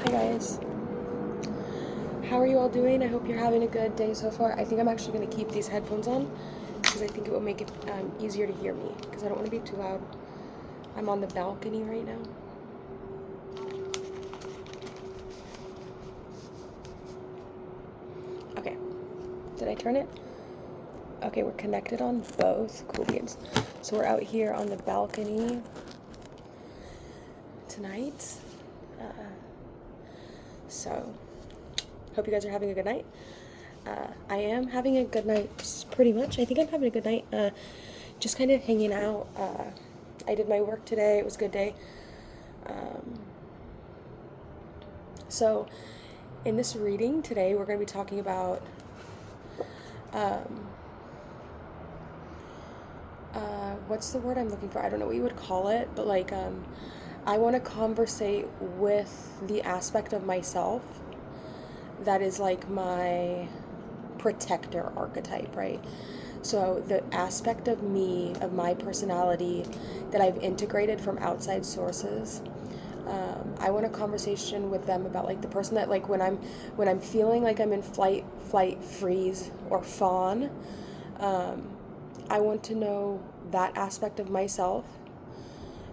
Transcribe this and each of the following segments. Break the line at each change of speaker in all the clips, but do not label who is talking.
Hi guys, how are you all doing? I hope you're having a good day so far. I think I'm actually going to keep these headphones on because I think it will make it easier to hear me because I don't want to be too loud. I'm on the balcony right now. Okay, did I turn it? Okay, we're connected on both. Cool beans. So we're out here on the balcony tonight. So hope you guys are having a good night. I am having a good night, pretty much. I think I'm having a good night. Just kind of hanging out. I did my work today. It was a good day. So in this reading today, we're going to be talking about what's the word I'm looking for? I don't know what you would call it, but like I want to conversate with the aspect of myself that is like my protector archetype, right? So the aspect of me, of my personality that I've integrated from outside sources. I want a conversation with them about like the person that like when I'm feeling like I'm in flight, freeze, or fawn. I want to know that aspect of myself.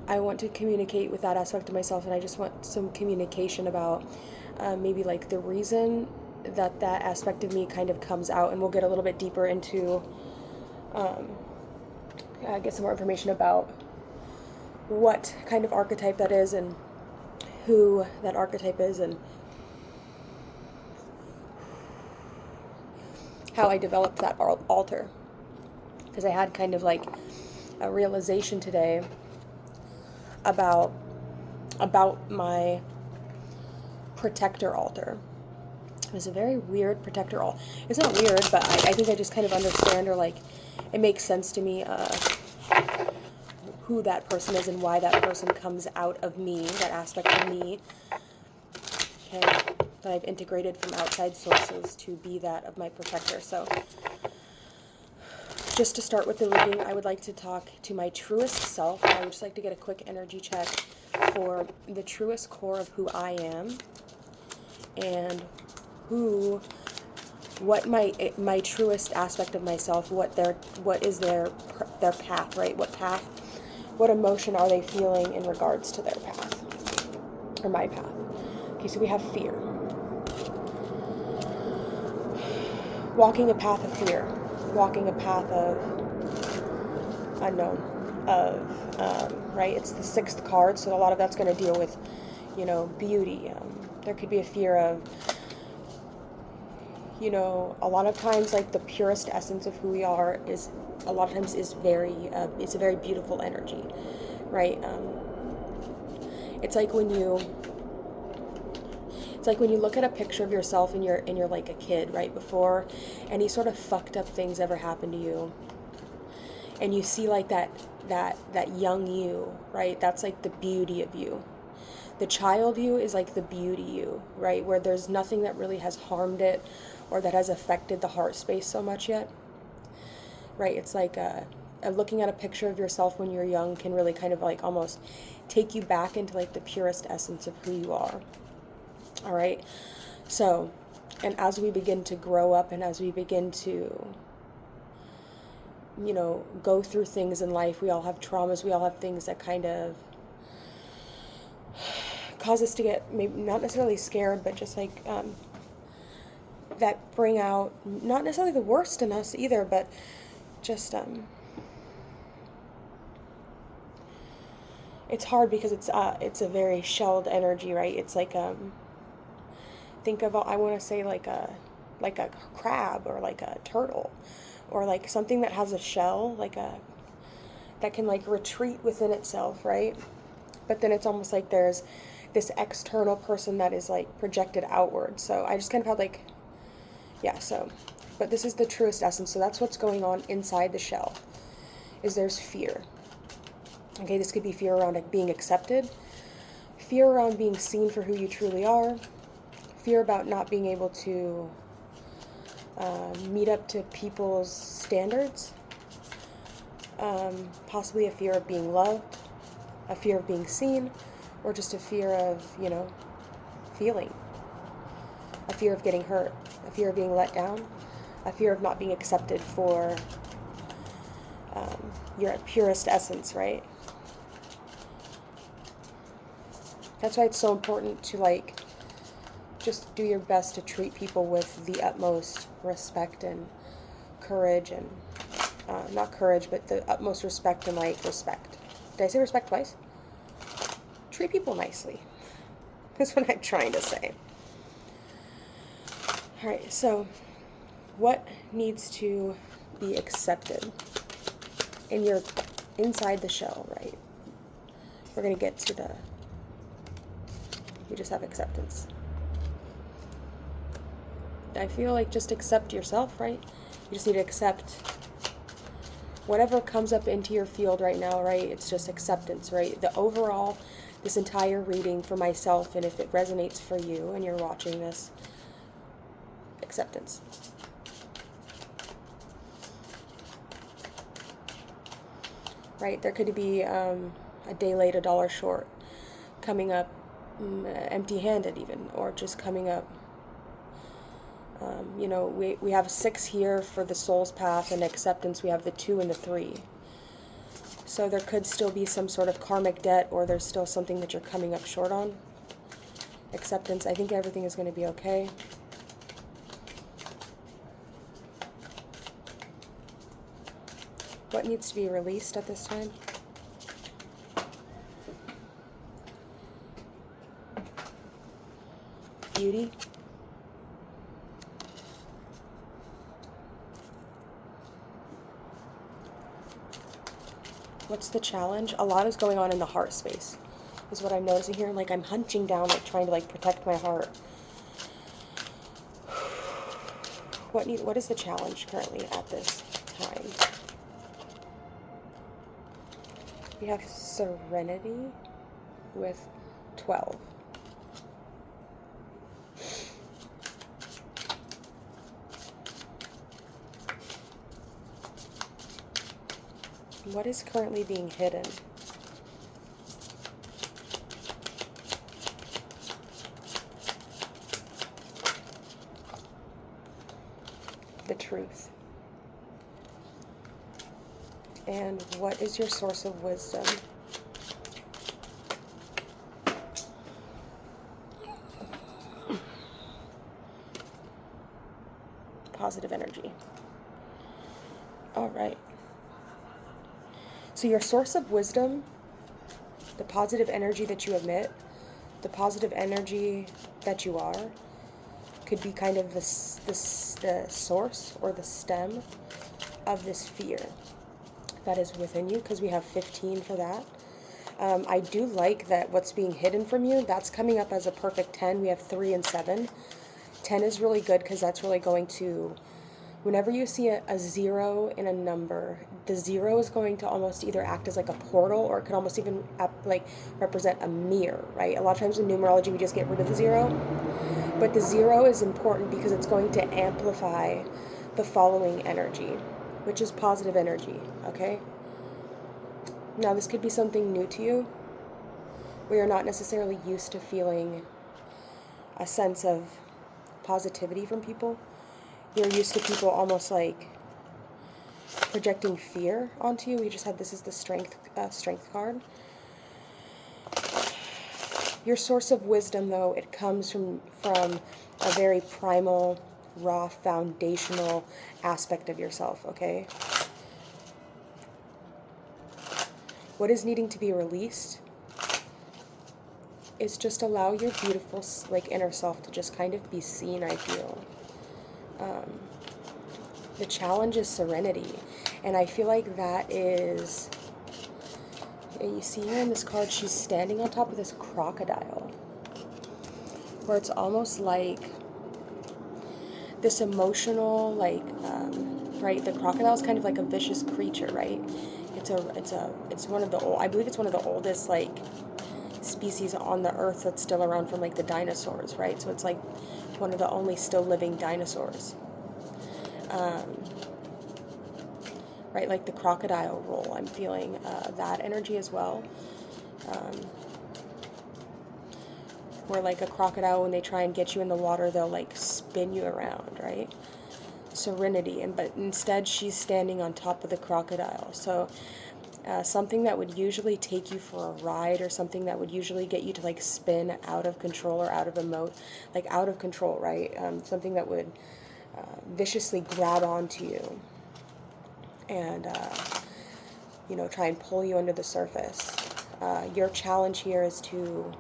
I want to communicate with that aspect of myself, and I just want some communication about maybe like the reason that aspect of me kind of comes out, and we'll get a little bit deeper into get some more information about what kind of archetype that is and who that archetype is and how I developed that altar, because I had kind of like a realization today about my protector altar. It was a very weird protector altar. It's not weird, but I think I just kind of understand, or like it makes sense to me who that person is and why that person comes out of me, that aspect of me, okay, that I've integrated from outside sources to be that of my protector. So just to start with the reading, I would like to talk to my truest self. I would just like to get a quick energy check for the truest core of who I am and what my truest aspect of myself, what is their path, right? What emotion are they feeling in regards to their path or my path? Okay, so we have fear. Walking a path of fear, walking a path of unknown, right? It's the sixth card, so a lot of that's going to deal with, beauty. There could be a fear of, a lot of times like the purest essence of who we are is a lot of times is very, it's a very beautiful energy, right? It's like when you look at a picture of yourself and you're like a kid, right? Before any sort of fucked up things ever happened to you, and you see like that young you, right? That's like the beauty of you. The child you is like the beauty you, right? Where there's nothing that really has harmed it or that has affected the heart space so much yet, right? It's like looking at a picture of yourself when you're young can really kind of like almost take you back into like the purest essence of who you are. All right. So, and as we begin to grow up and as we begin to, go through things in life, we all have traumas, we all have things that kind of cause us to get maybe not necessarily scared, but just like that bring out not necessarily the worst in us either, but just it's hard because it's a very shelled energy, right? It's like think of, I want to say like a crab or like a turtle or like something that has a shell, that can like retreat within itself, right? But then it's almost like there's this external person that is like projected outward. So I just kind of had like, yeah, so, but this is the truest essence. So that's what's going on inside the shell, is there's fear. Okay, this could be fear around like being accepted, fear around being seen for who you truly are, fear about not being able to meet up to people's standards, possibly a fear of being loved, a fear of being seen, or just a fear of, feeling. A fear of getting hurt, a fear of being let down, a fear of not being accepted for your purest essence, right? That's why it's so important to like just do your best to treat people with the utmost respect and courage and not courage, but the utmost respect and like respect. Did I say respect twice? Treat people nicely. That's what I'm trying to say. All right, so what needs to be accepted in your inside the shell, right? We're going to get to we just have acceptance. I feel like just accept yourself, right? You just need to accept whatever comes up into your field right now, right? It's just acceptance, right? The overall, this entire reading for myself, and if it resonates for you and you're watching this, acceptance. Right? There could be a day late, $1 short, coming up empty-handed even, or just coming up, you know, we have 6 here for the soul's path, and acceptance we have the 2 and the 3. So there could still be some sort of karmic debt, or there's still something that you're coming up short on. Acceptance, I think everything is going to be okay. What needs to be released at this time? Beauty. What's the challenge? A lot is going on in the heart space, is what I'm noticing here. Like I'm hunching down, like trying to like protect my heart. What is the challenge currently at this time? We have serenity with 12. What is currently being hidden? The truth. And what is your source of wisdom? Positive energy. All right. So your source of wisdom, the positive energy that you emit, the positive energy that you are, could be kind of the source or the stem of this fear that is within you, because we have 15 for that. I do like that what's being hidden from you, that's coming up as a perfect 10. We have 3 and 7. 10 is really good because that's really going to, whenever you see a 0 in a number, the 0 is going to almost either act as like a portal, or it could almost even like represent a mirror, right? A lot of times in numerology we just get rid of the 0, but the 0 is important because it's going to amplify the following energy, which is positive energy, okay? Now this could be something new to you. We are not necessarily used to feeling a sense of positivity from people. You're used to people almost like projecting fear onto you. We just had, this is the strength card. Your source of wisdom, though, it comes from a very primal, raw, foundational aspect of yourself, okay? What is needing to be released is just allow your beautiful, like, inner self to just kind of be seen, I feel. The challenge is serenity, and I feel like that is, you see here in this card, she's standing on top of this crocodile, where it's almost like this emotional, like, right, the crocodile is kind of like a vicious creature, right? It's one of the I believe it's one of the oldest, like, species on the earth that's still around from, like, the dinosaurs, right? So it's like one of the only still living dinosaurs. Right, like the crocodile roll, I'm feeling that energy as well. Where like a crocodile, when they try and get you in the water, they'll like spin you around, right? Serenity, but instead she's standing on top of the crocodile. So something that would usually take you for a ride, or something that would usually get you to like spin out of control or out of like out of control, right? Something that would viciously grab onto you and try and pull you under the surface. Your challenge here is to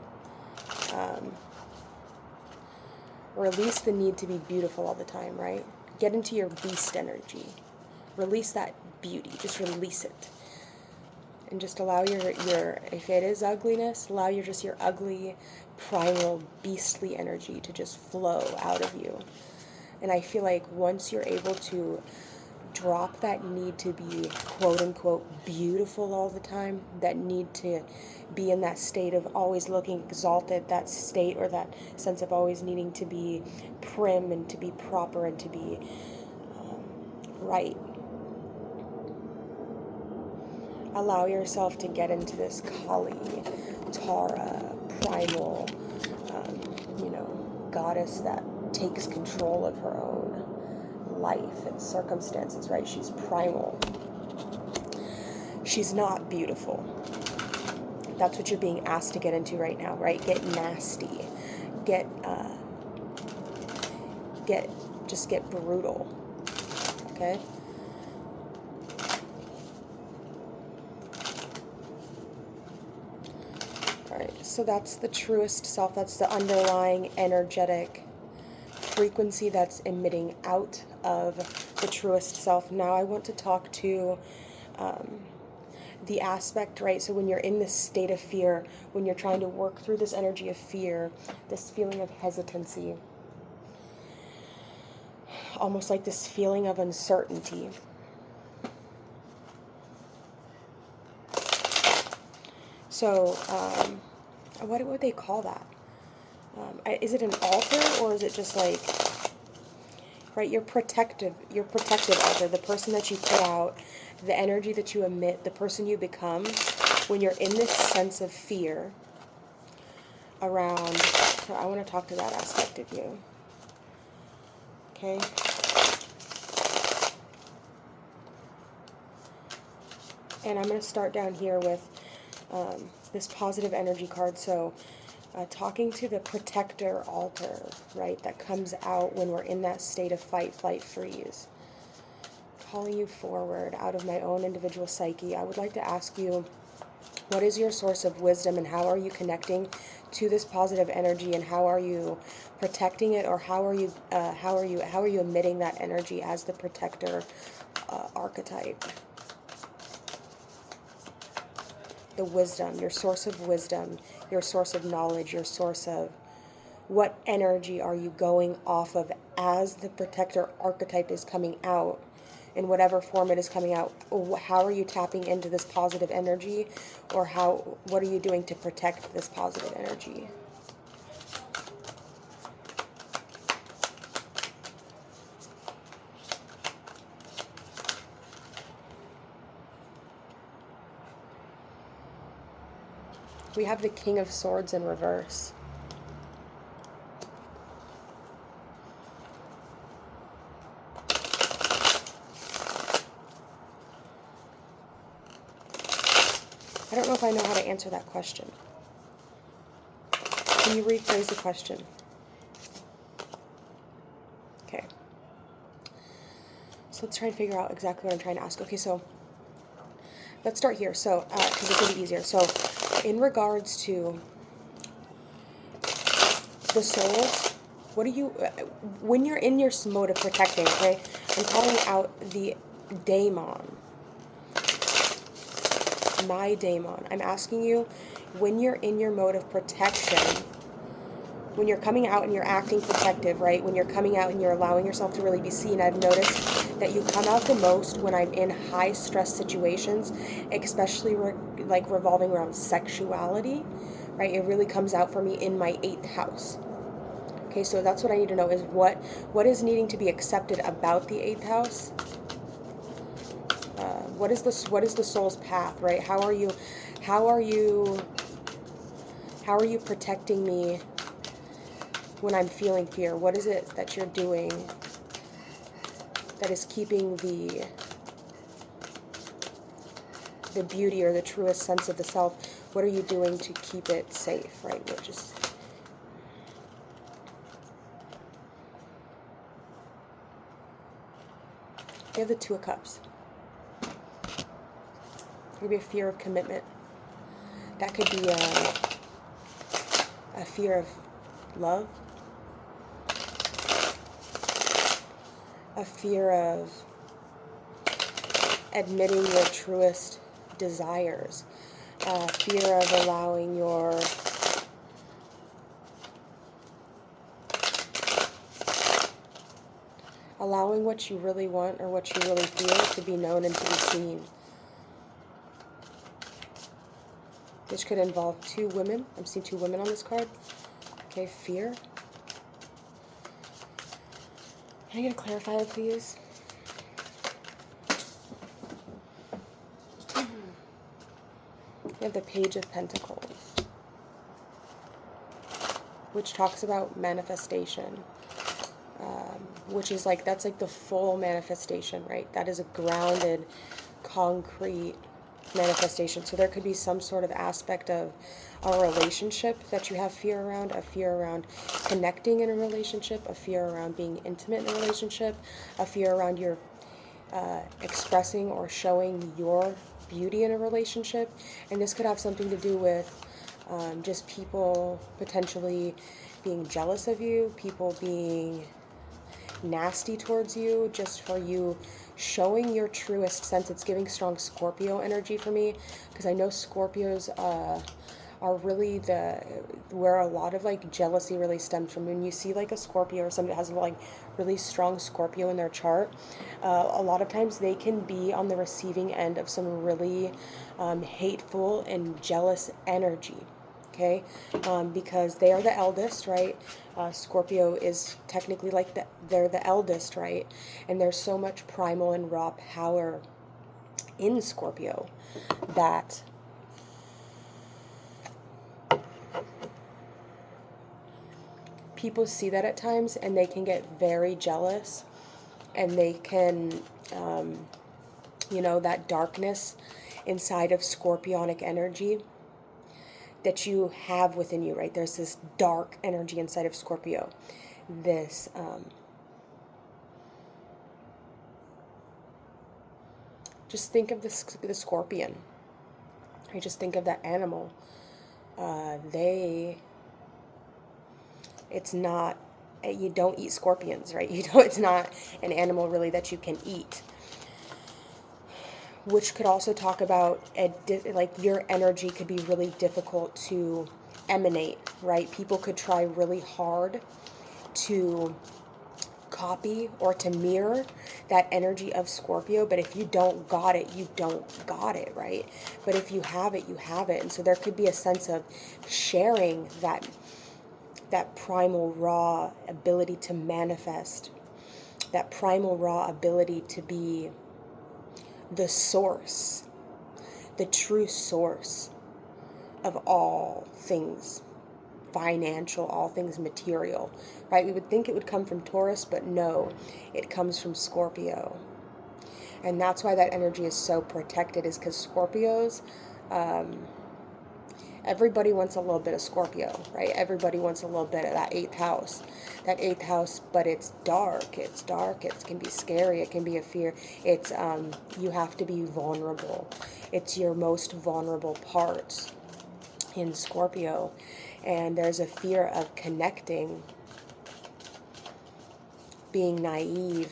release the need to be beautiful all the time, right? Get into your beast energy. Release that beauty. Just release it. And just allow your if it is ugliness, allow your ugly, primal, beastly energy to just flow out of you. And I feel like once you're able to drop that need to be quote unquote beautiful all the time, that need to be in that state of always looking exalted, that state or that sense of always needing to be prim and to be proper and to be right. Allow yourself to get into this Kali, Tara, primal, goddess that takes control of her own life and circumstances, right? She's primal. She's not beautiful. That's what you're being asked to get into right now, right? Get nasty. Get brutal. Okay? Alright, so that's the truest self. That's the underlying energetic frequency that's emitting out of the truest self. Now I want to talk to the aspect, right? So when you're in this state of fear, when you're trying to work through this energy of fear, this feeling of hesitancy, almost like this feeling of uncertainty. So, what would they call that? Is it an altar, or is it just like, right, your protective altar, the person that you put out, the energy that you emit, the person you become, when you're in this sense of fear around, so I want to talk to that aspect of you. Okay? And I'm going to start down here with this positive energy card. So talking to the protector altar, right, that comes out when we're in that state of fight, flight, freeze. Calling you forward out of my own individual psyche. I would like to ask you, what is your source of wisdom, and how are you connecting to this positive energy, and how are you protecting it, or how are you emitting that energy as the protector archetype? The wisdom, your source of wisdom, your source of knowledge, your source of what energy are you going off of as the protector archetype is coming out, in whatever form it is coming out. How are you tapping into this positive energy, or what are you doing to protect this positive energy? We have the King of Swords in reverse. I don't know if I know how to answer that question. Can you rephrase the question? Okay. So let's try and figure out exactly what I'm trying to ask. Okay, so let's start here. So, because it's going to be easier. So, in regards to the souls, what do you, when you're in your mode of protecting, okay, I'm calling out the daemon. My daemon. I'm asking you, when you're in your mode of protection, when you're coming out and you're acting protective, right? When you're coming out and you're allowing yourself to really be seen, I've noticed that you come out the most when I'm in high stress situations, especially revolving around sexuality, right? It really comes out for me in my 8th house. Okay, so that's what I need to know, is what is needing to be accepted about the 8th house. What is the soul's path, right? How are you protecting me when I'm feeling fear? What is it that you're doing that is keeping the beauty or the truest sense of the self? What are you doing to keep it safe, right? We're just... You have the Two of Cups. There could be a fear of commitment. That could be a fear of love. A fear of admitting your truest desires. A fear of allowing your what you really want or what you really feel to be known and to be seen. This could involve two women. I'm seeing two women on this card. Okay, fear. Can I get a clarifier, please? We have the Page of Pentacles, which talks about manifestation, which is like, that's like the full manifestation, right? That is a grounded, concrete manifestation. So there could be some sort of aspect of a relationship that you have fear around, a fear around connecting in a relationship, a fear around being intimate in a relationship, a fear around your expressing or showing your beauty in a relationship. And this could have something to do with just people potentially being jealous of you, people being nasty towards you, just for you showing your truest sense. It's giving strong Scorpio energy for me, because I know Scorpios are really where a lot of like jealousy really stems from. When you see like a Scorpio or somebody that has like really strong Scorpio in their chart, a lot of times they can be on the receiving end of some really hateful and jealous energy. Okay, because they are the eldest, right? Scorpio is technically like they're the eldest, right? And there's so much primal and raw power in Scorpio that people see that at times, and they can get very jealous, and they can, that darkness inside of Scorpionic energy that you have within you, right? There's this dark energy inside of Scorpio. This, just think of the scorpion. Right? Just think of that animal. It's not, you don't eat scorpions, right? It's not an animal really that you can eat. Which could also talk about like your energy could be really difficult to emanate, right? People could try really hard to copy or to mirror that energy of Scorpio, but if you don't got it, you don't got it, right? But if you have it, you have it. And so there could be a sense of sharing that primal raw ability to manifest, that primal raw ability to be the source, the true source of all things financial, all things material, right? We would think it would come from Taurus, but no, it comes from Scorpio. And that's why that energy is so protected, is because Scorpios, everybody wants a little bit of Scorpio, right? Everybody wants a little bit of that eighth house, but it's dark, it can be scary, it can be a fear. It's, you have to be vulnerable. It's your most vulnerable parts in Scorpio. And there's a fear of connecting, being naive,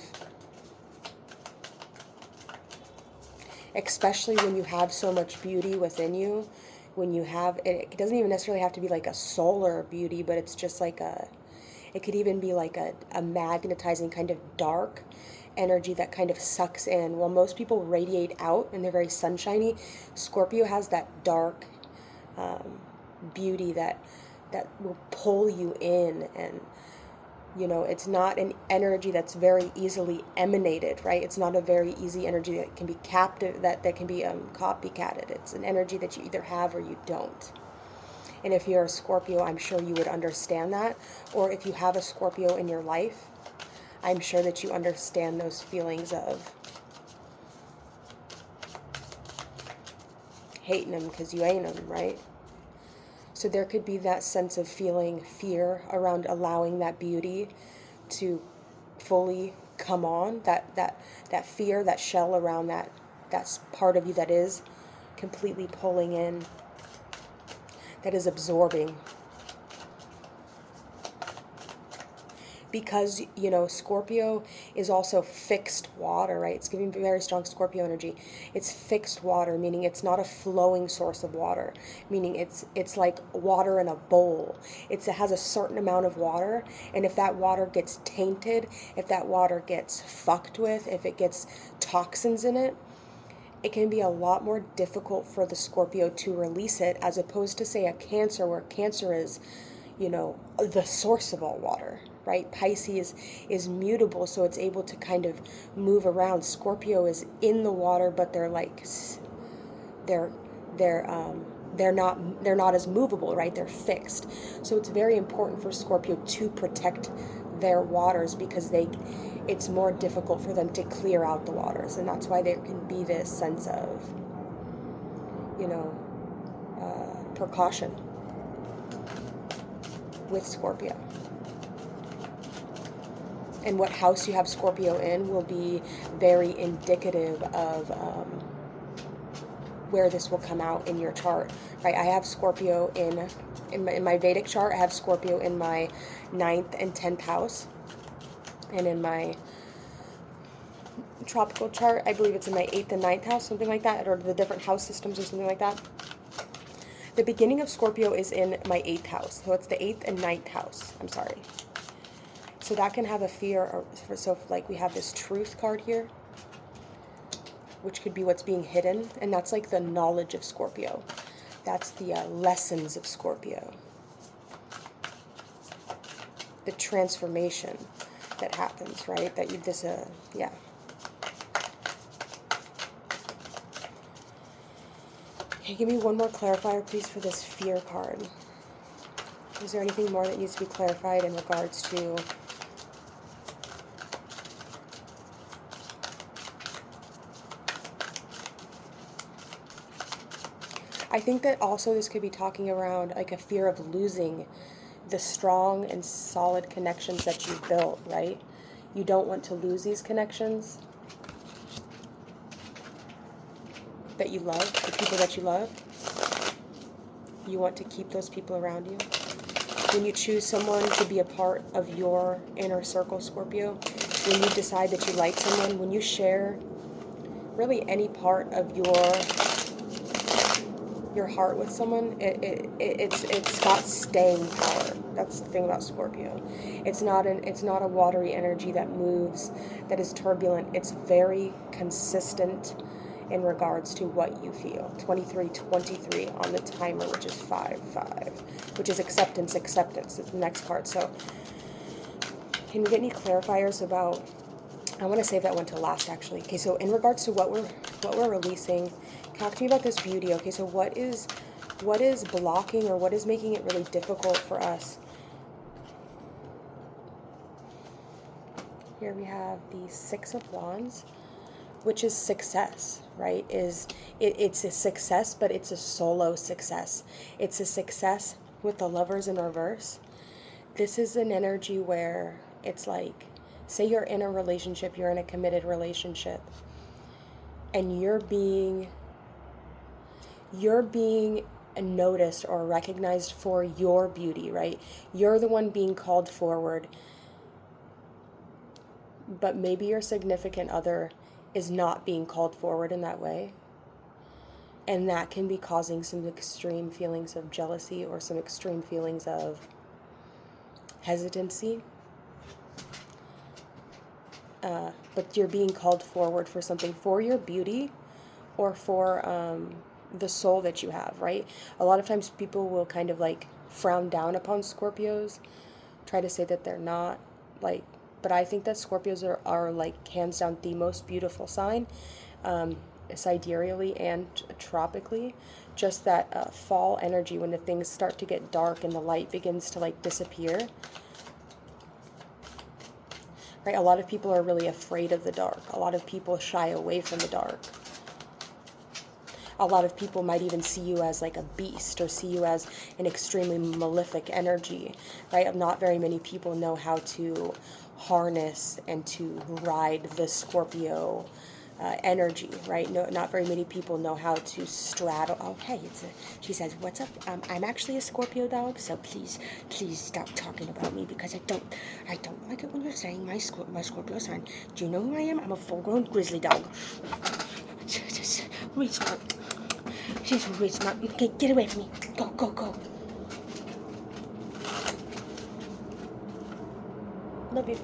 especially when you have so much beauty within you. When you have, it doesn't even necessarily have to be like a solar beauty, but it's just like it could even be like a magnetizing kind of dark energy that kind of sucks in. While most people radiate out and they're very sunshiny, Scorpio has that dark beauty that will pull you in. And it's not an energy that's very easily emanated, right? It's not a very easy energy that can be captive, that can be copycatted. It's an energy that you either have or you don't. And if you're a Scorpio, I'm sure you would understand that. Or if you have a Scorpio in your life, I'm sure that you understand those feelings of hating them because you ain't them, right? So there could be that sense of feeling fear around allowing that beauty to fully come on, that fear, that shell around that's part of you that is completely pulling in, that is absorbing. Because, Scorpio is also fixed water, right? It's giving very strong Scorpio energy. It's fixed water, meaning it's not a flowing source of water, meaning it's like water in a bowl. It has a certain amount of water, and if that water gets tainted, if that water gets fucked with, if it gets toxins in it, it can be a lot more difficult for the Scorpio to release it, as opposed to, say, a Cancer, where Cancer is, the source of all water, right? Pisces is mutable, so it's able to kind of move around. Scorpio is in the water, but they're not as movable, right? They're fixed. So it's very important for Scorpio to protect their waters, because it's more difficult for them to clear out the waters, and that's why there can be this sense of precaution with Scorpio. And what house you have Scorpio in will be very indicative of where this will come out in your chart, right? I have Scorpio in my Vedic chart. I have Scorpio in my 9th and 10th house, and in my tropical chart, I believe it's in my 8th and 9th house, something like that, or the different house systems or something like that. The beginning of Scorpio is in my 8th house, so it's the 8th and 9th house. I'm sorry. So that can have a fear, so like we have this truth card here, which could be what's being hidden, and that's like the knowledge of Scorpio. That's the lessons of Scorpio. The transformation that happens, right? Yeah. Okay, give me one more clarifier, please, for this fear card. Is there anything more that needs to be clarified in regards to I think that also this could be talking around like a fear of losing the strong and solid connections that you've built, right? You don't want to lose these connections that you love, the people that you love. You want to keep those people around you. When you choose someone to be a part of your inner circle, Scorpio, when you decide that you like someone, when you share really any part of your heart with someone, it's got staying power. That's the thing about Scorpio. It's not a watery energy that moves, that is turbulent. It's very consistent in regards to what you feel. 2323 on the timer, which is 5-5, which is acceptance. It's the next card. So can we get any clarifiers about, I want to save that one to last, actually. Okay, so in regards to what we're releasing, talk to me about this beauty. Okay, so what is blocking, or what is making it really difficult for us? Here we have the 6 of Wands, which is success, right? It's a success, but it's a solo success. It's a success with the Lovers in reverse. This is an energy where it's like, say you're in a relationship, you're in a committed relationship, and you're being noticed or recognized for your beauty, right? You're the one being called forward, but maybe your significant other is not being called forward in that way. And that can be causing some extreme feelings of jealousy or some extreme feelings of hesitancy. But you're being called forward for something, for your beauty or for the soul that you have, right? A lot of times people will kind of like frown down upon Scorpios, try to say that they're not, like, but I think that Scorpios are like hands down the most beautiful sign, sidereally and tropically. just that fall energy, when the things start to get dark and the light begins to like disappear. Right? A lot of people are really afraid of the dark. A lot of people shy away from the dark. A lot of people might even see you as like a beast or see you as an extremely malefic energy, right? Not very many people know how to harness and to ride the Scorpio energy, right? No, not very many people know how to straddle. Oh, hey, she says, "What's up? I'm actually a Scorpio dog, so please stop talking about me because I don't like it when you're saying my Scorpio sign. Do you know who I am? I'm a full-grown grizzly dog." Reach out. She's reaching out. Okay, get away from me. Go, go, go. Love you.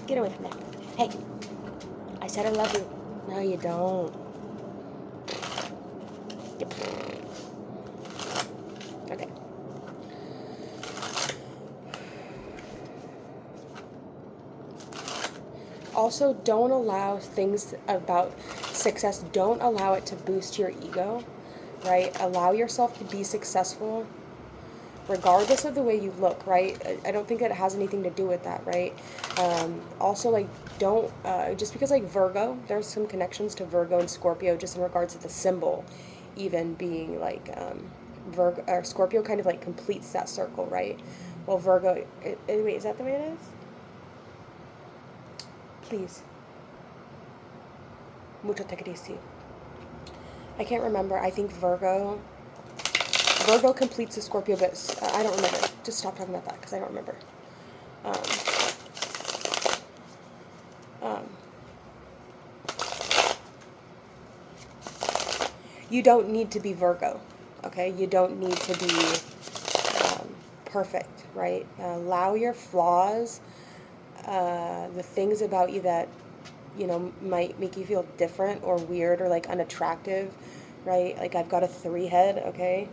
Get away from me. Hey, I said I love you. No, you don't. Okay. Also, don't allow things about success, don't allow it to boost your ego, right? Allow yourself to be successful regardless of the way you look, right? I don't think that it has anything to do with that, right? Also, like, don't, just because, like, Virgo, there's some connections to Virgo and Scorpio just in regards to the symbol, even being, like, Virgo, or Scorpio kind of, like, completes that circle, right? Well, Virgo, wait, is that the way it is? Please. Mucho te agradeci. I can't remember. I think Virgo completes the Scorpio, but I don't remember. Just stop talking about that because I don't remember. You don't need to be Virgo, okay? You don't need to be perfect, right? Allow your flaws, the things about you that, you know, might make you feel different or weird or like unattractive, right? Like I've got a 3 head, okay?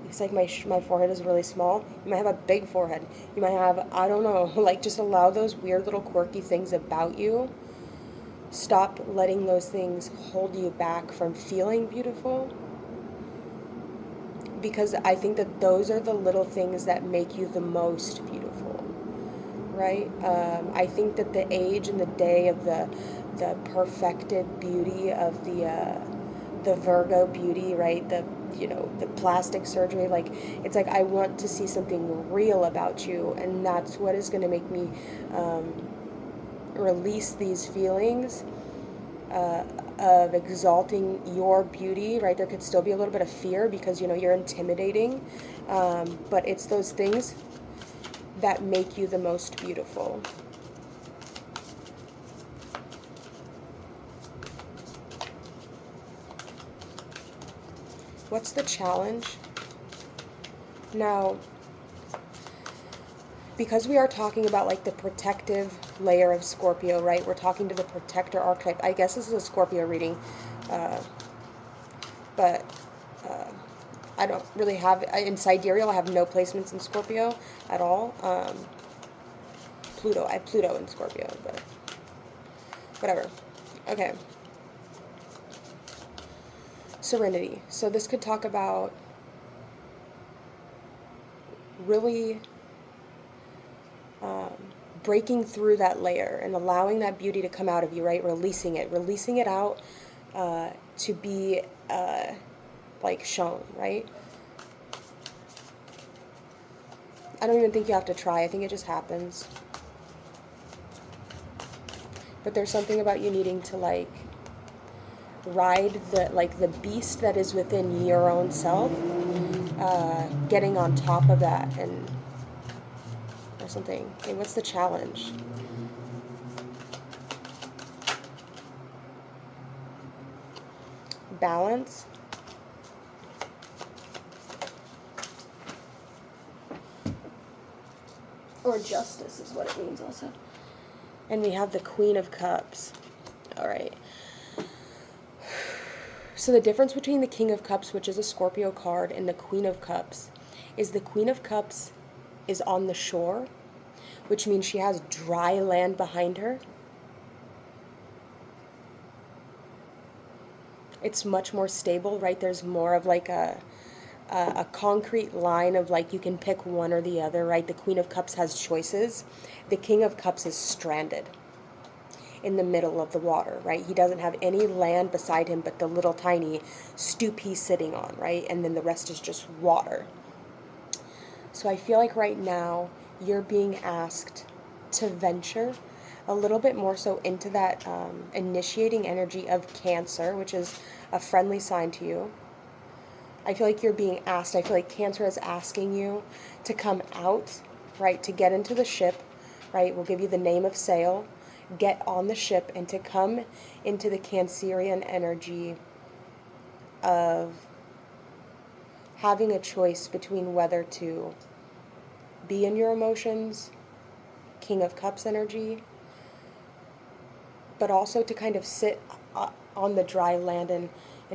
It's like my forehead is really small. You might have a big forehead. You might have, I don't know, like just allow those weird little quirky things about you. Stop letting those things hold you back from feeling beautiful. Because I think that those are the little things that make you the most beautiful, right? I think that the age and the day of the perfected beauty of the Virgo beauty, right? The plastic surgery, like it's like I want to see something real about you, and that's what is going to make me release these feelings of exalting your beauty, right? There could still be a little bit of fear because you're intimidating, but it's those things that make you the most beautiful. What's the challenge? Now, because we are talking about like the protective layer of Scorpio, right? We're talking to the protector archetype. I guess this is a Scorpio reading, but I don't really have, in sidereal, I have no placements in Scorpio at all. I have Pluto in Scorpio, but whatever. Okay. Serenity. So this could talk about really breaking through that layer and allowing that beauty to come out of you, right? Releasing it out to be like shown, right? I don't even think you have to try. I think it just happens. But there's something about you needing to like ride the beast that is within your own self, getting on top of that and or something. Okay, what's the challenge? Balance. Or justice is what it means also. And we have the Queen of Cups. All right. So the difference between the King of Cups, which is a Scorpio card, and the Queen of Cups is the Queen of Cups is on the shore, which means she has dry land behind her. It's much more stable, right? There's more of like a concrete line of like you can pick one or the other, right? The Queen of Cups has choices. The King of Cups is stranded in the middle of the water, right? He doesn't have any land beside him but the little tiny stoop he's sitting on, right? And then the rest is just water. So I feel like right now you're being asked to venture a little bit more so into that initiating energy of Cancer, which is a friendly sign to you. I feel like you're being asked, I feel like Cancer is asking you to come out, right, to get into the ship, right? We'll give you the name of sail, get on the ship, and to come into the Cancerian energy of having a choice between whether to be in your emotions, King of Cups energy, but also to kind of sit on the dry land and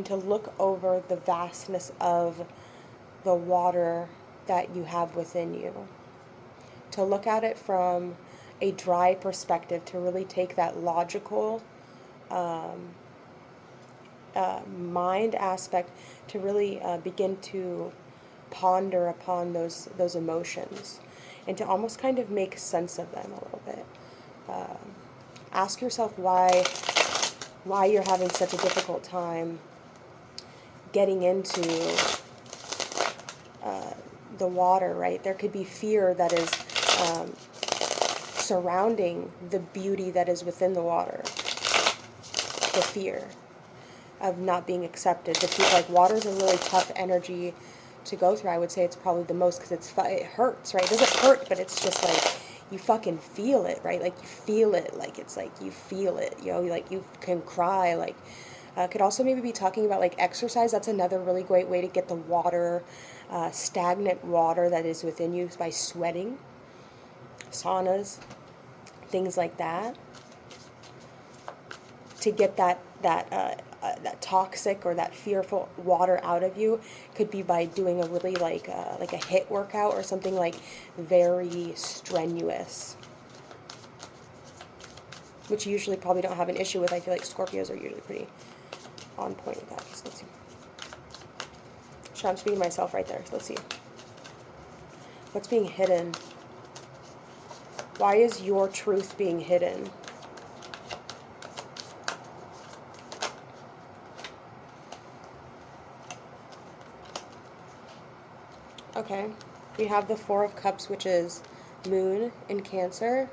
to look over the vastness of the water that you have within you. To look at it from a dry perspective, to really take that logical mind aspect, to really begin to ponder upon those emotions and to almost kind of make sense of them a little bit. Ask yourself why you're having such a difficult time getting into the water, right? There could be fear that is surrounding the beauty that is within the water. The fear of not being accepted. The fear, like, water is a really tough energy to go through. I would say it's probably the most because it hurts, right? It doesn't hurt, but it's just like you fucking feel it, right? Like you feel it, like it's like you feel it, you know, like you can cry, like could also maybe be talking about like exercise. That's another really great way to get the water, stagnant water that is within you, by sweating, saunas, things like that, to get that toxic or that fearful water out of you. Could be by doing a really like a HIIT workout or something like very strenuous, which you usually probably don't have an issue with. I feel like Scorpios are usually pretty on point with that. So let's see. I'm speaking to myself right there. So let's see. What's being hidden? Why is your truth being hidden? Okay, we have the Four of Cups, which is Moon in Cancer.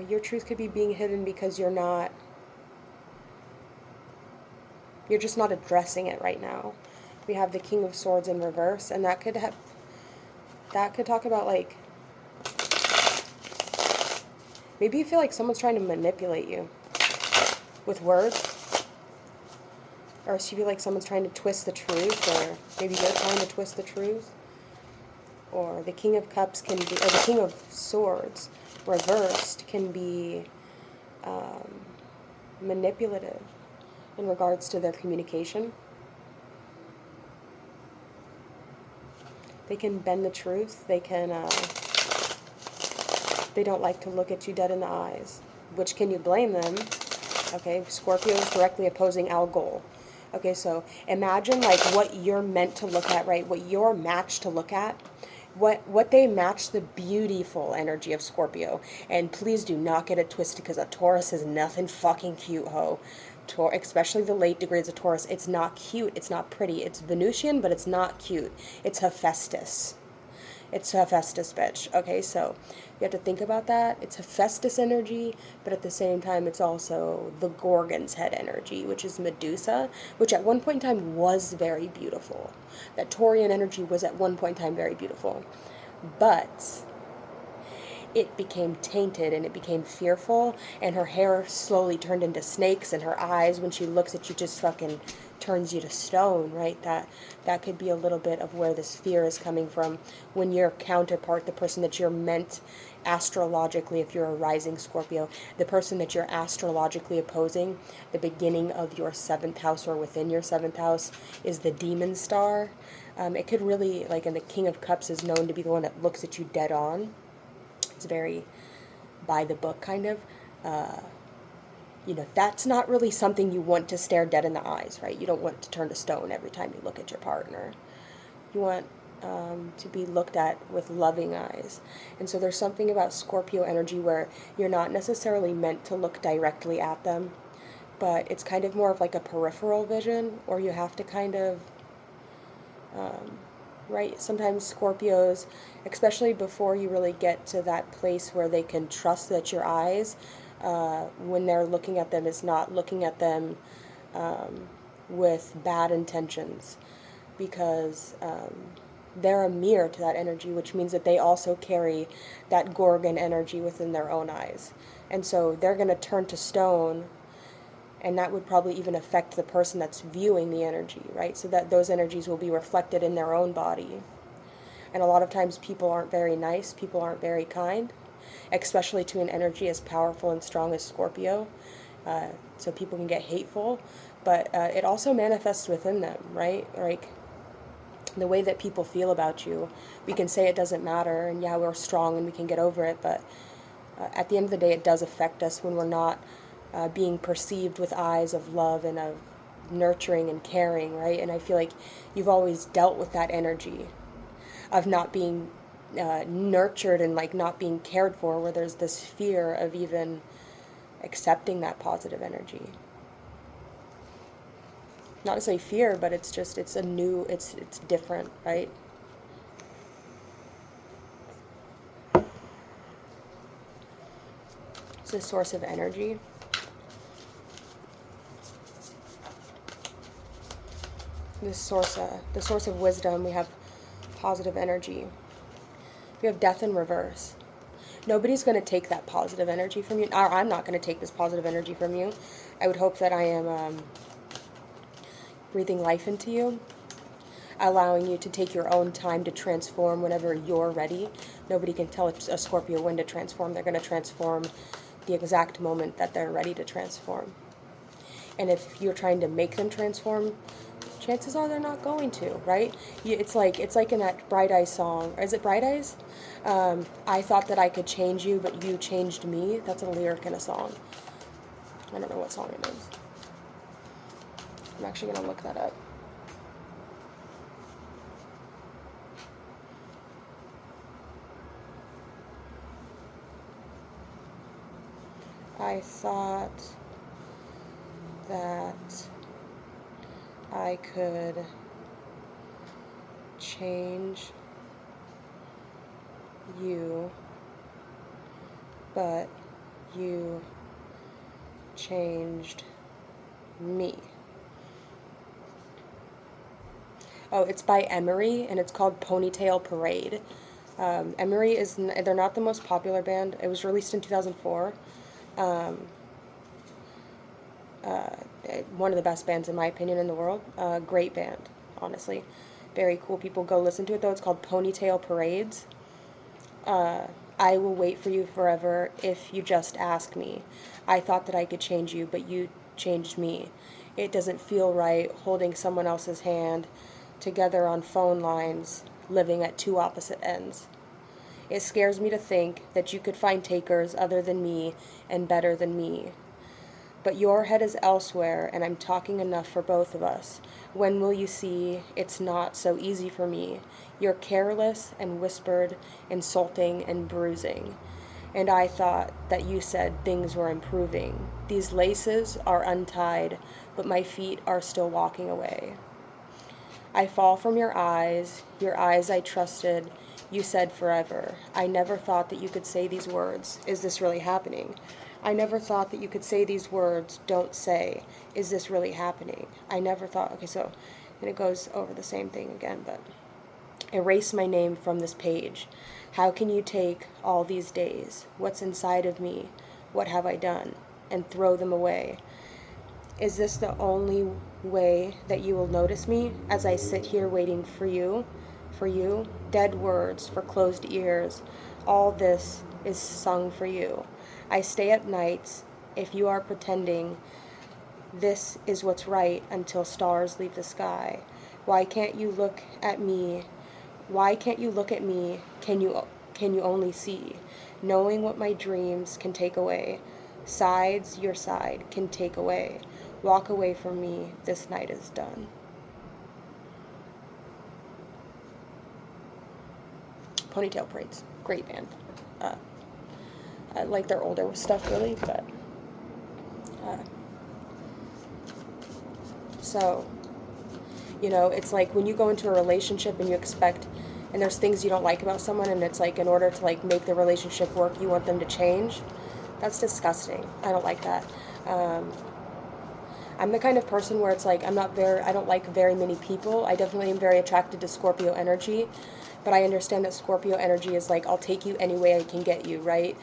Your truth could be being hidden because you're just not addressing it right now. We have the King of Swords in reverse, and that could talk about like maybe you feel like someone's trying to manipulate you with words, or you feel like someone's trying to twist the truth, or maybe you're trying to twist the truth. Or the King of Cups can be, or the King of Swords reversed can be manipulative in regards to their communication. They can bend the truth. They can, they don't like to look at you dead in the eyes. Which, can you blame them? Okay, Scorpio is directly opposing Algol. Okay, so imagine like what you're meant to look at, right? What you're matched to look at. What they match the beautiful energy of Scorpio. And please do not get it twisted, because a Taurus is nothing fucking cute, ho. Especially the late degrees of Taurus. It's not cute. It's not pretty. It's Venusian, but it's not cute. It's Hephaestus. It's Hephaestus, bitch. Okay, so you have to think about that. It's Hephaestus energy, but at the same time, it's also the Gorgon's head energy, which is Medusa, which at one point in time was very beautiful. That Taurian energy was at one point in time very beautiful. But it became tainted and it became fearful, and her hair slowly turned into snakes, and her eyes, when she looks at you, just fucking turns you to stone, right? That could be a little bit of where this fear is coming from when your counterpart, the person that you're meant astrologically, if you're a rising Scorpio, the person that you're astrologically opposing, the beginning of your 7th house or within your 7th house, is the demon star. It could really, like, and the King of Cups is known to be the one that looks at you dead on. It's very by the book, kind of. that's not really something you want to stare dead in the eyes, right? You don't want to turn to stone every time you look at your partner. You want to be looked at with loving eyes. And so there's something about Scorpio energy where you're not necessarily meant to look directly at them, but it's kind of more of like a peripheral vision, or you have to kind of, right? Sometimes Scorpios, especially before you really get to that place where they can trust that your eyes, when they're looking at them, is not looking at them with bad intentions, because they're a mirror to that energy, which means that they also carry that Gorgon energy within their own eyes. And so they're going to turn to stone, and that would probably even affect the person that's viewing the energy, right? So that those energies will be reflected in their own body. And a lot of times people aren't very nice, people aren't very kind, especially to an energy as powerful and strong as Scorpio. So people can get hateful, but it also manifests within them, right? Like the way that people feel about you. We can say it doesn't matter, and yeah, we're strong and we can get over it, but at the end of the day, it does affect us when we're not being perceived with eyes of love and of nurturing and caring, right? And I feel like you've always dealt with that energy of not being nurtured and like not being cared for, where there's this fear of even accepting that positive energy. Not to say fear, but it's just, it's a new, it's different, right? It's a source of energy. The source of wisdom. We have positive energy. We have death in reverse. Nobody's going to take that positive energy from you. Or I'm not going to take this positive energy from you. I would hope that I am breathing life into you, allowing you to take your own time to transform whenever you're ready. Nobody can tell a Scorpio when to transform. They're going to transform the exact moment that they're ready to transform. And if you're trying to make them transform, chances are they're not going to, right? It's like in that Bright Eyes song. Is it Bright Eyes? I thought that I could change you, but you changed me. That's a lyric in a song. I don't know what song it is. I'm actually going to look that up. I thought that I could change you, but you changed me. Oh, it's by Emery, and it's called Ponytail Parade. Emery they're not the most popular band. It was released in 2004. One of the best bands, in my opinion, in the world. Great band, honestly. Very cool. People go listen to it, though. It's called Ponytail Parades. I will wait for you forever if you just ask me. I thought that I could change you, but you changed me. It doesn't feel right holding someone else's hand together on phone lines, living at two opposite ends. It scares me to think that you could find takers other than me and better than me. But your head is elsewhere, and I'm talking enough for both of us. When will you see it's not so easy for me? You're careless and whispered, insulting and bruising. And I thought that you said things were improving. These laces are untied, but my feet are still walking away. I fall from your eyes I trusted. You said forever. I never thought that you could say these words. Is this really happening? I never thought that you could say these words. Don't say. Is this really happening? I never thought. Okay, so, and it goes over the same thing again, but erase my name from this page. How can you take all these days? What's inside of me? What have I done? And throw them away. Is this the only way that you will notice me as I sit here waiting for you? For you? Dead words for closed ears. All this is sung for you. I stay up nights if you are pretending this is what's right until stars leave the sky. Why can't you look at me? Why can't you look at me? Can you only see? Knowing what my dreams can take away. Sides your side can take away. Walk away from me, this night is done. Ponytail Parades, great band. I like their older stuff really, but so, you know, it's like when you go into a relationship and you expect, and there's things you don't like about someone, and it's like in order to like make the relationship work, you want them to change. That's disgusting. I don't like that. I'm the kind of person where it's like I don't like very many people. I definitely am very attracted to Scorpio energy, but I understand that Scorpio energy is like, I'll take you any way I can get you, right?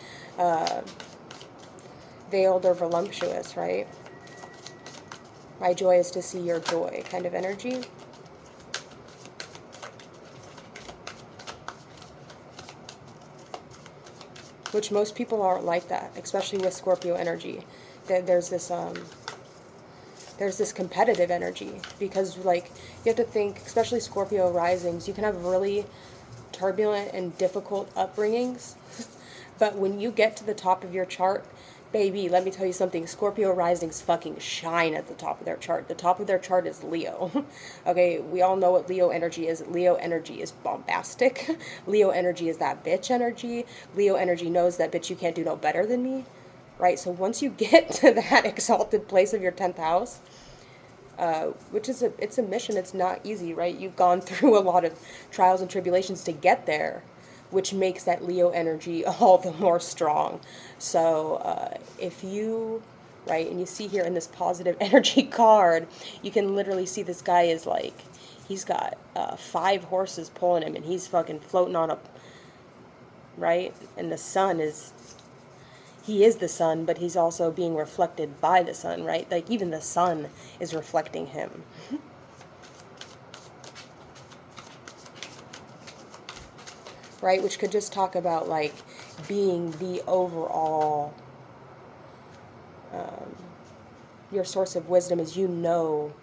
Veiled or voluptuous, right? My joy is to see your joy kind of energy. Which most people aren't like that, especially with Scorpio energy. There's this competitive energy, because like you have to think, especially Scorpio risings, you can have really turbulent and difficult upbringings, but when you get to the top of your chart, baby, let me tell you something, Scorpio risings fucking shine at the top of their chart. The top of their chart is Leo. Okay, we all know what Leo energy is. Leo energy is bombastic. Leo energy is that bitch energy. Leo energy knows that, bitch, you can't do no better than me. Right, so once you get to that exalted place of your 10th house, which is it's a mission, it's not easy, right? You've gone through a lot of trials and tribulations to get there, which makes that Leo energy all the more strong. So if you, right, and you see here in this positive energy card, you can literally see this guy is like, he's got 5 horses pulling him, and he's fucking floating on a, right? And the sun is, he is the sun, but he's also being reflected by the sun, right? Like even the sun is reflecting him. Right, which could just talk about like being the overall, your source of wisdom is, you know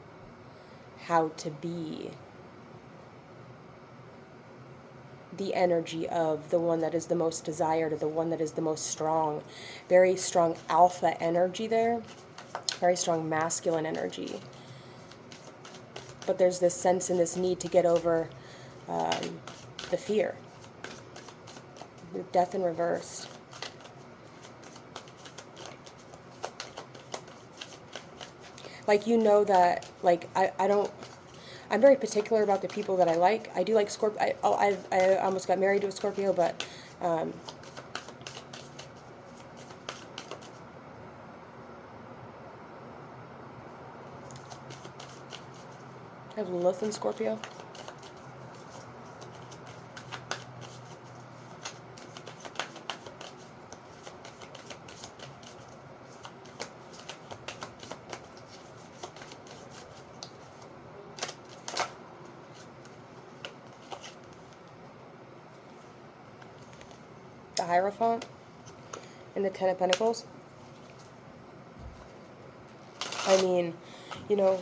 how to be the energy of the one that is the most desired, or the one that is the most strong. Very strong alpha energy there, very strong masculine energy. But there's this sense and this need to get over the fear. Death in reverse. Like, you know that, like, I'm very particular about the people that I like. I do like Scorpio. I almost got married to a Scorpio, but I have Lilith in Scorpio. The Hierophant and the Ten of Pentacles. I mean, you know,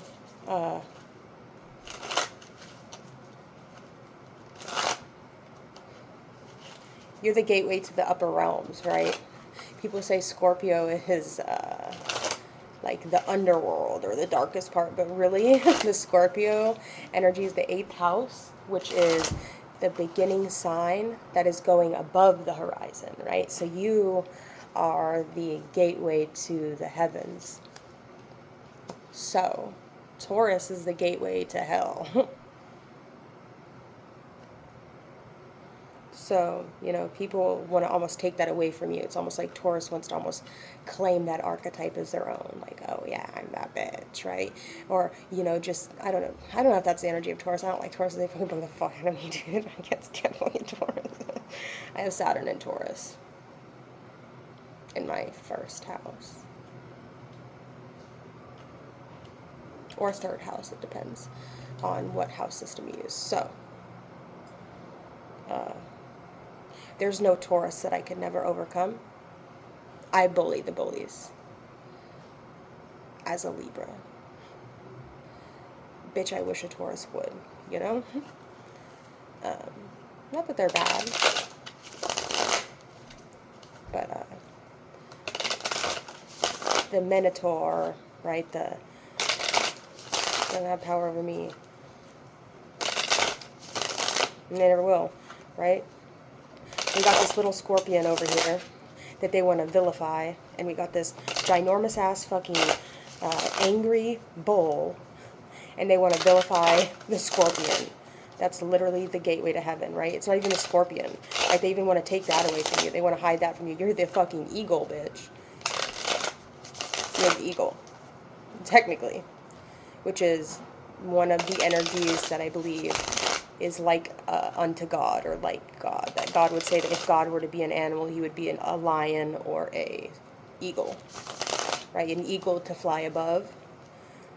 you're the gateway to the upper realms, right? People say Scorpio is like the underworld or the darkest part, but really the Scorpio energy is the 8th house, which is the beginning sign that is going above the horizon, right? So you are the gateway to the heavens. So Taurus is the gateway to hell. So, you know, people want to almost take that away from you. It's almost like Taurus wants to almost claim that archetype as their own. Like, oh yeah, I'm that bitch, right? Or, you know, just, I don't know. I don't know if that's the energy of Taurus. I don't like Taurus. They fucking bring the fuck out of me, dude. I can't stand fucking Taurus. I have Saturn in Taurus in my 1st house. Or 3rd house. It depends on what house system you use. So, there's no Taurus that I could never overcome. I bully the bullies. As a Libra. Bitch, I wish a Taurus would, you know? Not that they're bad. But, the Minotaur, right? The doesn't have power over me. And they never will, right? We got this little scorpion over here that they want to vilify, and we got this ginormous ass fucking angry bull, and they want to vilify the scorpion. That's literally the gateway to heaven, right? It's not even a scorpion. Like, they even want to take that away from you. They want to hide that from you. You're the fucking eagle, bitch. You're the eagle, technically, which is one of the energies that I believe is like unto God, or like God. That God would say that if God were to be an animal, he would be a lion or a eagle, right? An eagle to fly above,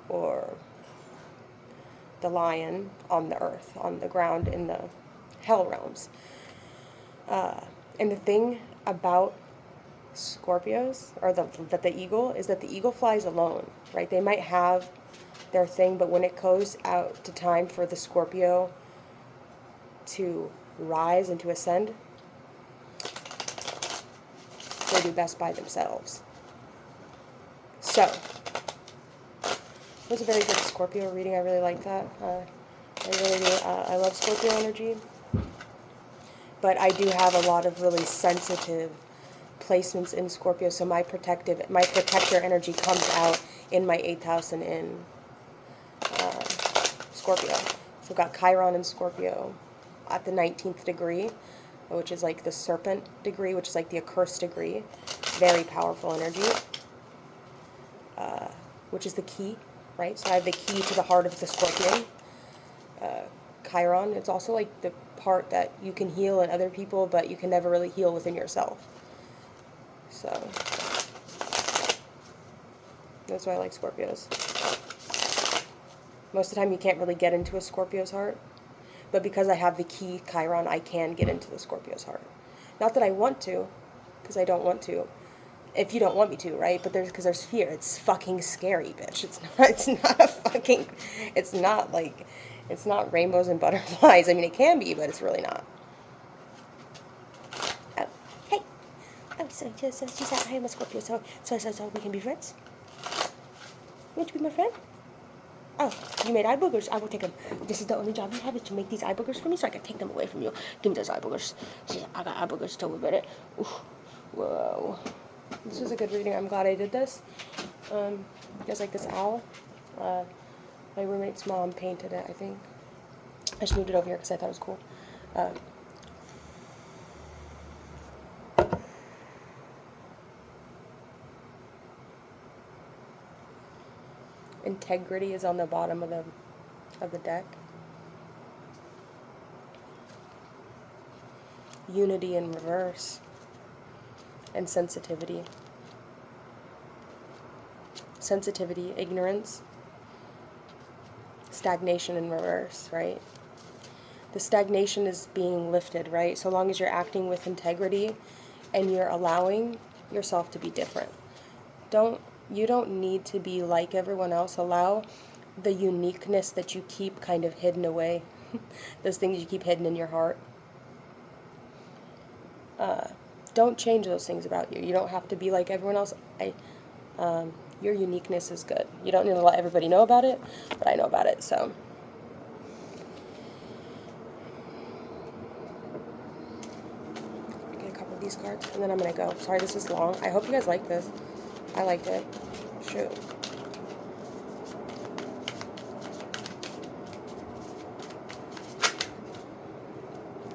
or the lion on the earth, on the ground, in the hell realms. And the thing about Scorpios, or that the eagle, is that the eagle flies alone, right? They might have their thing, but when it goes out to time for the Scorpio to rise and to ascend, they do best by themselves. So, it was a very good Scorpio reading. I really like that. I really do. I love Scorpio energy. But I do have a lot of really sensitive placements in Scorpio, so my protector energy comes out in my 8th house and in Scorpio. So I've got Chiron in Scorpio at the 19th degree, which is like the serpent degree, which is like the accursed degree. Very powerful energy, which is the key, right? So I have the key to the heart of the Scorpion. Chiron, it's also like the part that you can heal in other people, but you can never really heal within yourself. So that's why I like Scorpios. Most of the time you can't really get into a Scorpio's heart, but because I have the key Chiron, I can get into the Scorpio's heart. Not that I want to, because I don't want to. If you don't want me to, right? But because there's fear. It's fucking scary, bitch. It's not rainbows and butterflies. I mean, it can be, but it's really not. Oh, hey. Oh, so she said, I am a Scorpio, so we can be friends? You want to be my friend? Oh, you made eye boogers. I will take them. This is the only job you have, is to make these eye boogers for me, so I can take them away from you. Give me those eye boogers. See, I got eye boogers, tell me about it. Ooh. Whoa. This was a good reading. I'm glad I did this. You guys like this owl? My roommate's mom painted it, I think. I just moved it over here because I thought it was cool. Integrity is on the bottom of the deck. Unity in reverse. And sensitivity. Sensitivity, ignorance. Stagnation in reverse, right? The stagnation is being lifted, right? So long as you're acting with integrity and you're allowing yourself to be different. You don't need to be like everyone else. Allow the uniqueness that you keep kind of hidden away. Those things you keep hidden in your heart. Don't change those things about you. You don't have to be like everyone else. Your uniqueness is good. You don't need to let everybody know about it, but I know about it, so. Get a couple of these cards, and then I'm going to go. Sorry, this is long. I hope you guys like this. I liked it. Shoot.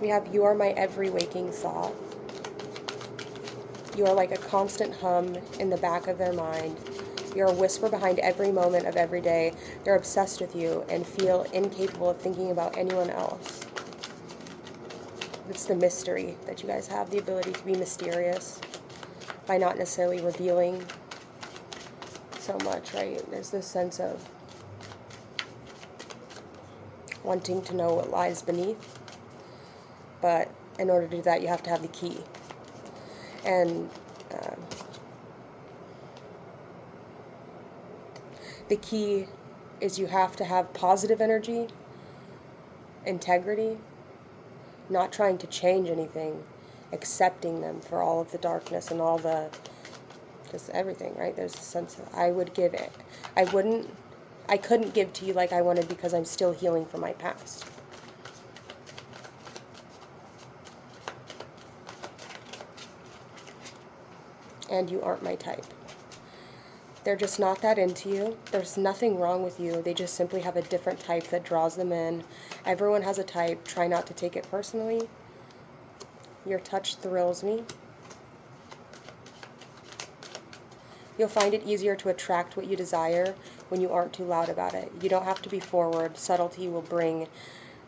We have, you are my every waking thought. You are like a constant hum in the back of their mind. You're a whisper behind every moment of every day. They're obsessed with you and feel incapable of thinking about anyone else. It's the mystery that you guys have, the ability to be mysterious by not necessarily revealing so much, right? There's this sense of wanting to know what lies beneath. But in order to do that, you have to have the key. And the key is you have to have positive energy, integrity, not trying to change anything, accepting them for all of the darkness and all the just everything, right? There's a sense of I would give it. I couldn't give to you like I wanted because I'm still healing from my past. And you aren't my type. They're just not that into you. There's nothing wrong with you. They just simply have a different type that draws them in. Everyone has a type. Try not to take it personally. Your touch thrills me. You'll find it easier to attract what you desire when you aren't too loud about it. You don't have to be forward. Subtlety will bring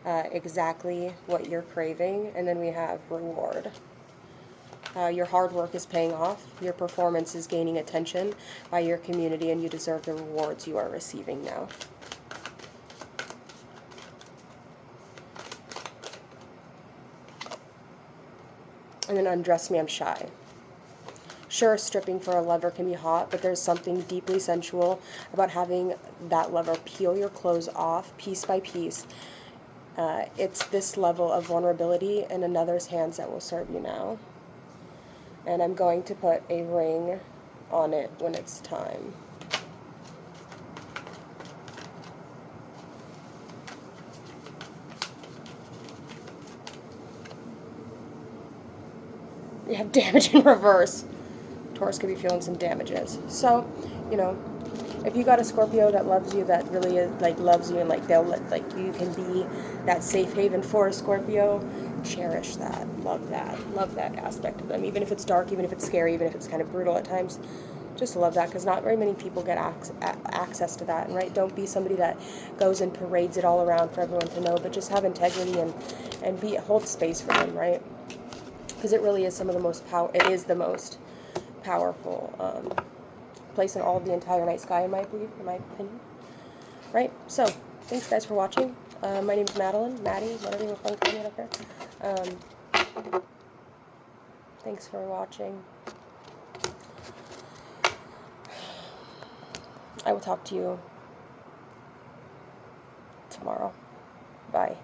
exactly what you're craving. And then we have reward. Your hard work is paying off. Your performance is gaining attention by your community, and you deserve the rewards you are receiving now. And then undress me, I'm shy. Sure, stripping for a lover can be hot, but there's something deeply sensual about having that lover peel your clothes off piece by piece. It's this level of vulnerability in another's hands that will serve you now. And I'm going to put a ring on it when it's time. We have damage in reverse. Taurus could be feeling some damages. So, you know, if you got a Scorpio that loves you, that really is, like, loves you, and like they'll let, like, you can be that safe haven for a Scorpio, cherish that, love that aspect of them, even if it's dark, even if it's scary, even if it's kind of brutal at times. Just love that, because not very many people get access to that. And right, don't be somebody that goes and parades it all around for everyone to know, but just have integrity and hold space for them, right? Because it really is some of the most it is the most powerful place in all of the entire night sky, in my opinion. Right? So, thanks guys for watching. My name's Madeline, Maddie, whatever you want to call me up here. Thanks for watching. I will talk to you tomorrow. Bye.